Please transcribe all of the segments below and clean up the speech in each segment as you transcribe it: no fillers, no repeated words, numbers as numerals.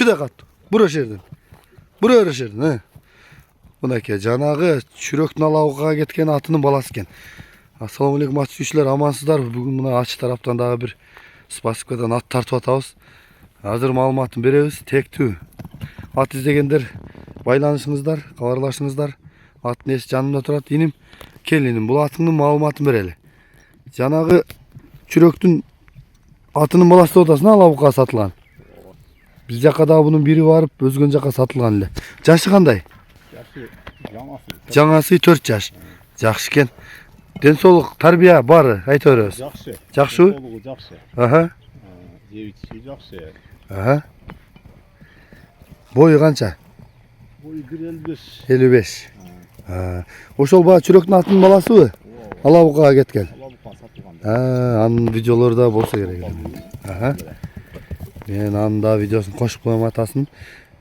Çüde kattı. Bura şerdin. Bura şerdin. He. Bunake janagı çüröktün alauga ketken atının balası eken. Assalamu alaikum at suyuşlar, amansızlar. Bugün muna açı taraftan daha bir Spaskova'dan at tartıp atабыз. Hazır malumatın berебиз. Тектүү. At izlegender байланышыңыздар, кабарлашыңыздар. Аттын эси жанымда турат. Иним кел иним, бул атыңдын маалыматын берели. Жанагы чүрөктүн атынын баласы деп атасың, алабукка сатылган. Биз жака дагы бунун бири барып, өзгөн жака сатылган эле. Жашы кандай? Жашы Жаңасы 4 жаш. Жакшы экен. Ден соолук, тарбия бар, айта беребиз. Жакшы. Жакшыбы? Соолугу жакшы. Аха. Жебичи жакшы. Аха. Бою канча? Бою 1.55. 55. Ошол баа чүрөктүн атынын баласыбы? Алабукка кеткен. Алабукка сатылган. Анын видеолору да болсо керек. Аха. Мен анын да видеосун кошуп коем атасын.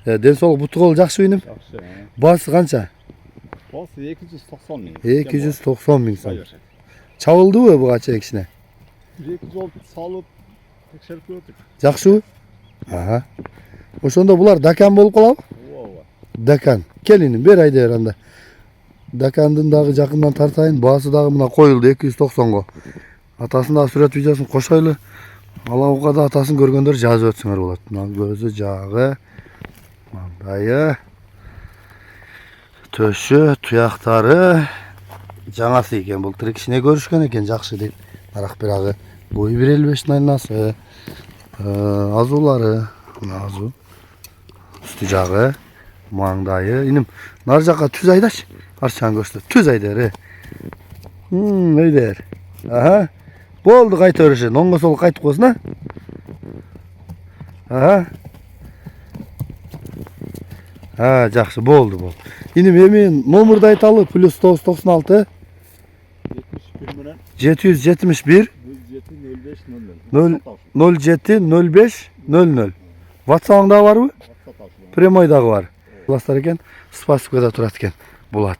Ден соолук бутугол жакшыбы иним? Жакшы. Баасы канча? Басы 290 миң. 290 миң сом. Чабылдыбы буга чейкисине? 2 жол салып текшерип көрдүк. Жакшыбы? Аха. Ошондо булар дакан болуп калабы? Ооба. Дакан. Келиним бер айда бер анда. Дакандын дагы жакындан тартайын. Баасы дагы мына коюлду 290го. Атасын да сүрөт видеосун кошойлу. Алабукка да атасын көргөндөр жазып өтсөңөр болот. Мына көзү жагы. Мындайы. Төшү, туяктары жаңасы экен. Бул тирик кишине көрүшкөн экен, жакшы дейт. Арак бирагы бою 1.55 айнасы. Азуулары, мына азуу. Үстү жагы, маңдайы. Иним нар жакка түз айдач. Арчан көрсөтө. Түз айдыр. Өйдөр. Аха. Болду кайта беришин. Оңго солго кайтып койсун, Аха. Жакшы, болду. Иним эми номурду айталы. +996 71 менен 771 07 05 00. WhatsApp'ың да барбы? Прямой дагы бар. Класстар экен, Спасковада турат экен. Булат.